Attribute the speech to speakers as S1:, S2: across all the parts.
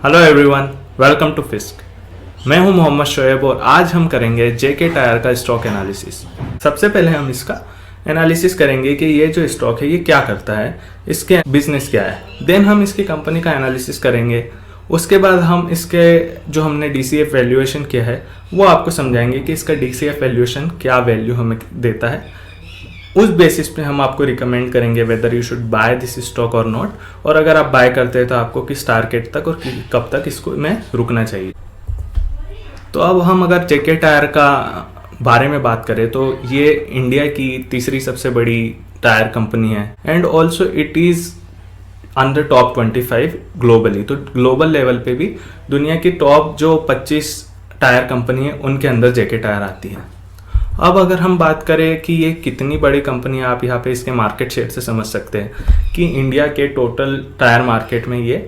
S1: Hello everyone, welcome to फिस्क। मैं हूं मोहम्मद शोएब और आज हम करेंगे जेके टायर का स्टॉक एनालिसिस। सबसे पहले हम इसका एनालिसिस करेंगे कि ये जो स्टॉक है ये क्या करता है, इसके बिजनेस क्या है। देन हम इसकी कंपनी का एनालिसिस करेंगे। उसके बाद हम इसके जो हमने DCF वैल्यूएशन किया है वो आपको समझाएंगे कि इसका DCF वैल्यूएशन क्या वैल्यू हमें देता है। उस बेसिस पे हम आपको रिकमेंड करेंगे whether you should by this stock और नॉट, और अगर आप बाय करते हैं तो आपको किस टारगेट तक और कब तक इसको में रुकना चाहिए। तो अब हम अगर जेके टायर का बारे में बात करें तो ये इंडिया की तीसरी सबसे बड़ी टायर कंपनी है and also it is under top 25 globally. तो ग्लोबल लेवल पे भी दुनिया की टॉप जो 25 टायर कंपनी है उनके अंदर जेके टायर आती है। अब अगर हम बात करें कि ये कितनी बड़ी कंपनी है, आप यहाँ पे इसके मार्केट शेयर से समझ सकते हैं कि इंडिया के टोटल टायर मार्केट में ये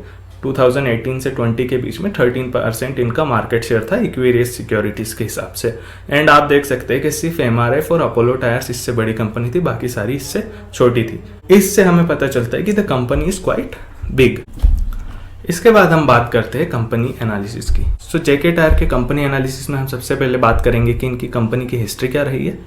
S1: 2018 से 20 के बीच में 13% इनका मार्केट शेयर था इक्वेरियस सिक्योरिटीज़ के हिसाब से। एंड आप देख सकते हैं कि सिर्फ MRF और अपोलो टायर्स इससे बड़ी कंपनी थी, बाकी सारी इससे छोटी थी। इससे हमें पता चलता है कि the company is quite big. इसके बाद हम बात करते हैं कंपनी एनालिसिस की। सो जेके टायर के कंपनी एनालिसिस में हम सबसे पहले बात करेंगे कि इनकी कंपनी की हिस्ट्री क्या रही है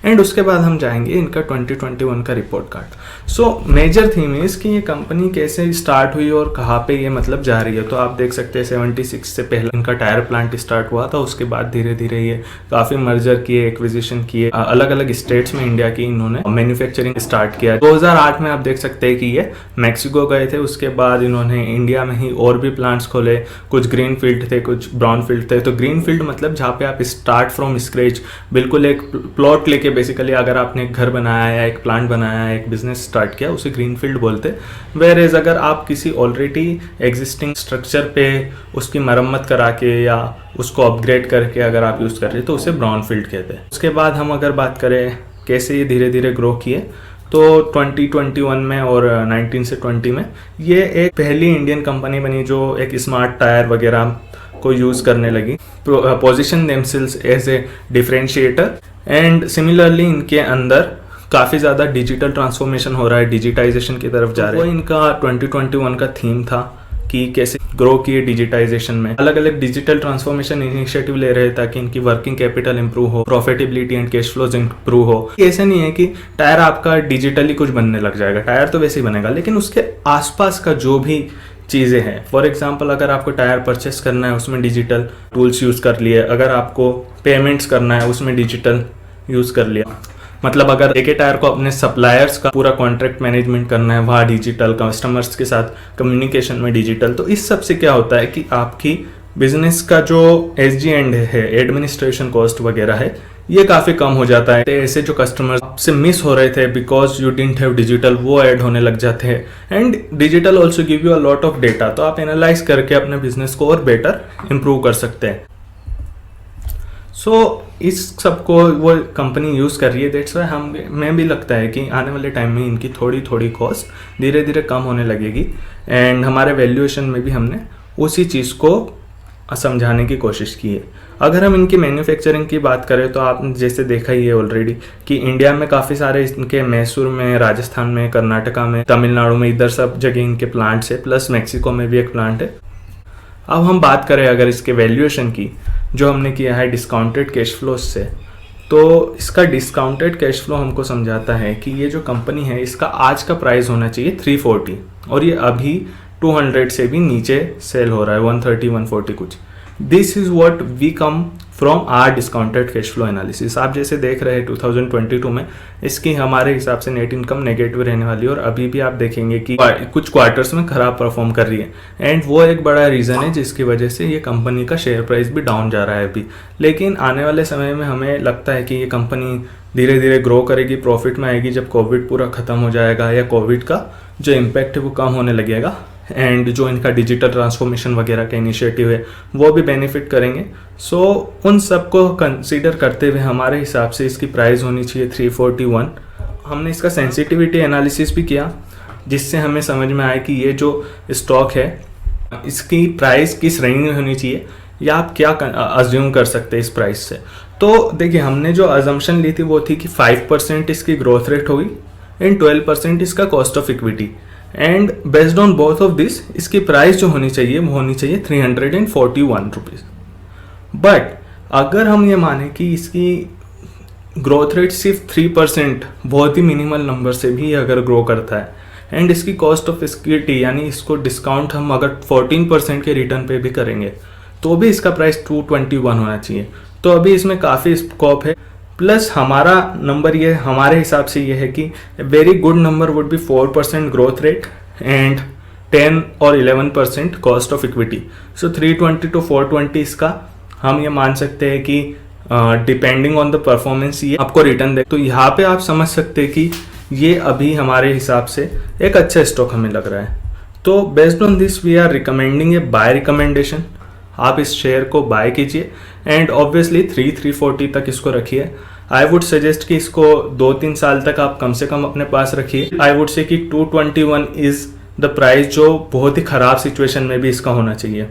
S1: एंड उसके बाद हम जाएंगे इनका 2021 का report card. So major theme is कि ये कंपनी कैसे स्टार्ट हुई और कहाँ पे ये मतलब जा रही है। तो आप देख सकते हैं 76 से पहले इनका टायर प्लांट स्टार्ट हुआ था, उसके बाद धीरे धीरे ये काफ़ी मर्जर किए, एक्विजिशन किए, अलग अलग स्टेट्स में इंडिया की इन्होंने मैन्युफैक्चरिंग स्टार्ट किया। 2008 में आप देख सकते हैं कि ये मैक्सिको गए थे, उसके बाद इन्होंने इंडिया में ही और भी प्लांट्स खोले। कुछ ग्रीन फील्ड थे, कुछ ब्राउन फील्ड थे। तो ग्रीन फील्ड मतलब जहाँ पे आप स्टार्ट फ्रॉम स्क्रैच बिल्कुल एक प्लॉट लेके, बेसिकली अगर आपने एक घर बनाया है, एक प्लांट बनाया है, एक बिजनेस स्टार्ट किया, उसे ग्रीन फील्ड बोलते। वेयर एज अगर आप किसी ऑलरेडी एग्जिस्टिंग स्ट्रक्चर पे उसकी मरम्मत करा के या उसको अपग्रेड करके अगर आप यूज़ कर रहे हैं तो उसे ब्राउन फील्ड कहते हैं। उसके बाद हम अगर बात करें कैसे ये धीरे धीरे ग्रो किए, तो 2021 में और 19 से 20 में ये एक पहली इंडियन कंपनी बनी जो एक स्मार्ट टायर वगैरह को यूज़ करने लगी, position themselves as a differentiator. And similarly इनके अंदर काफ़ी ज़्यादा डिजिटल ट्रांसफॉर्मेशन हो रहा है, डिजिटाइजेशन की तरफ जा रहे हैं। वो इनका 2021 का थीम था कि कैसे ग्रो किए डिजिटाइजेशन में, अलग अलग डिजिटल ट्रांसफॉर्मेशन इनिशिएटिव ले रहे हैं ताकि इनकी वर्किंग कैपिटल इंप्रूव हो, profitability and cash flows improve हो। ऐसे नहीं है कि टायर आपका डिजिटली कुछ बनने लग जाएगा, टायर तो वैसे ही बनेगा, लेकिन उसके आसपास का जो भी चीज़ें हैं, फॉर एग्जांपल अगर आपको टायर परचेस करना है उसमें डिजिटल टूल्स यूज़ कर लिए, अगर आपको पेमेंट्स करना है उसमें डिजिटल यूज़ कर लिया। मतलब अगर जेके टायर को अपने सप्लायर्स का पूरा कॉन्ट्रैक्ट मैनेजमेंट करना है, वहाँ डिजिटल, कस्टमर्स के साथ कम्युनिकेशन में डिजिटल। तो इस सब से क्या होता है कि आपकी बिजनेस का जो SG&A है, एडमिनिस्ट्रेशन कॉस्ट वगैरह है, ये काफ़ी कम हो जाता है। ऐसे जो कस्टमर्स आपसे मिस हो रहे थे because you didn't have digital, वो ऐड होने लग जाते हैं। And digital also give you a lot of data, तो आप एनालाइज करके अपने बिजनेस को और बेटर इंप्रूव कर सकते हैं। सो इस सब को वो कंपनी यूज़ कर रही है। दैट्स वाई मैं भी लगता है कि आने वाले टाइम में इनकी थोड़ी थोड़ी कॉस्ट धीरे धीरे कम होने लगेगी। एंड हमारे वैल्यूएशन में भी हमने उसी चीज़ को समझाने की कोशिश की है। अगर हम इनकी मैन्युफैक्चरिंग की बात करें तो आपने जैसे देखा ही है ऑलरेडी कि इंडिया में काफ़ी सारे इनके मैसूर में, राजस्थान में, कर्नाटका में, तमिलनाडु में, इधर सब जगह इनके प्लांट्स है, प्लस मैक्सिको में भी एक प्लांट है। अब हम बात करें अगर इसके वैल्यूएशन की, जो हमने किया है डिस्काउंटेड कैश फ्लो से, तो इसका डिस्काउंटेड कैश फ्लो हमको समझाता है कि ये जो कंपनी है इसका आज का प्राइस होना चाहिए 340 और ये अभी 200 से भी नीचे सेल हो रहा है, 130, 140 कुछ। This is what we come from are discounted cash flow analysis. आप जैसे देख रहे हैं 2022 में इसकी हमारे हिसाब से नेट इनकम नेगेटिव रहने वाली है और अभी भी आप देखेंगे कि कुछ क्वार्टर्स में खराब परफॉर्म कर रही है। एंड वो एक बड़ा रीज़न है जिसकी वजह से ये कंपनी का शेयर प्राइस भी डाउन जा रहा है अभी। लेकिन आने वाले समय में हमें लगता है कि ये कंपनी धीरे धीरे ग्रो करेगी, प्रॉफिट में आएगी जब कोविड पूरा ख़त्म हो जाएगा या कोविड का जो इम्पैक्ट है वो कम होने लगेगा। एंड जो इनका डिजिटल ट्रांसफॉर्मेशन वगैरह का इनिशिएटिव है वो भी बेनिफिट करेंगे। सो उन सब को कंसीडर करते हुए हमारे हिसाब से इसकी प्राइस होनी चाहिए 341। हमने इसका सेंसिटिविटी एनालिसिस भी किया जिससे हमें समझ में आया कि ये जो स्टॉक है इसकी प्राइस किस रेंज में होनी चाहिए या आप क्या अज्यूम कर सकते हैं इस प्राइस से। तो देखिए हमने जो अजम्पशन ली थी वो थी कि 5% इसकी ग्रोथ रेट होगी एंड 12% इसका cost of equity and based on both of this इसकी प्राइस जो होनी चाहिए वो होनी चाहिए 341 रुपीज़। बट अगर हम ये माने कि इसकी ग्रोथ रेट सिर्फ 3%, बहुत ही मिनिमल नंबर से भी अगर ग्रो करता है, एंड इसकी कॉस्ट ऑफ इक्विटी यानी इसको डिस्काउंट हम अगर 14% के रिटर्न पे भी करेंगे तो भी इसका प्राइस 221 होना चाहिए। तो अभी इसमें काफ़ी स्कोप है। प्लस हमारा नंबर ये हमारे हिसाब से ये है कि very good number would be 4% growth rate and 10 और 11% cost of equity. So 320 to 420 इसका हम ये मान सकते हैं कि डिपेंडिंग ऑन द परफॉर्मेंस ये आपको रिटर्न दे। तो यहाँ पे आप समझ सकते हैं कि ये अभी हमारे हिसाब से एक अच्छा स्टॉक हमें लग रहा है। तो based on this we are recommending a buy recommendation. आप इस शेयर को बाय कीजिए एंड ऑब्वियसली 340 तक इसको रखिए। आई वुड सजेस्ट कि इसको 2-3 साल तक आप कम से कम अपने पास रखिए। आई वुड से कि 221 इज द प्राइस जो बहुत ही ख़राब सिचुएशन में भी इसका होना चाहिए।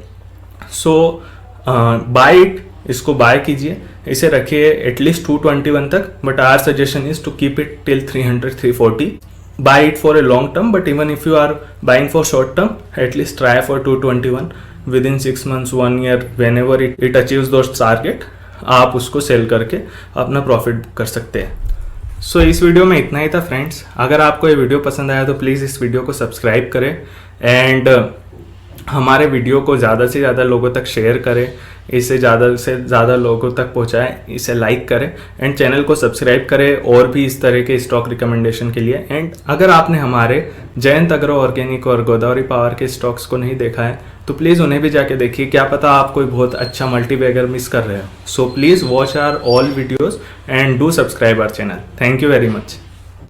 S1: सो बाय इट, इसको बाय कीजिए, इसे रखिए एटलीस्ट 221 तक। But our suggestion is to keep it till 300-340. Buy it for a long term, but even if you are buying for short term, at least try for 221 within 6 months, 1 year, whenever it achieves those target, आप उसको cell करके अपना profit कर सकते हैं। सो इस video में इतना ही था फ्रेंड्स। अगर आपको ये वीडियो पसंद आया तो प्लीज़ इस वीडियो को सब्सक्राइब करें एंड हमारे वीडियो को ज़्यादा से ज़्यादा लोगों तक शेयर करें, इसे ज़्यादा से ज़्यादा लोगों तक पहुँचाएं, इसे लाइक करें एंड चैनल को सब्सक्राइब करें और भी इस तरह के स्टॉक रिकमेंडेशन के लिए। एंड अगर आपने हमारे जयंत एग्रो ऑर्गेनिक और गोदावरी पावर के स्टॉक्स को नहीं देखा है तो प्लीज़ उन्हें भी जाके देखिए, क्या पता आप कोई बहुत अच्छा मल्टीबैगर मिस कर रहे हो। So please watch our all videos and do subscribe our channel. Thank you very much.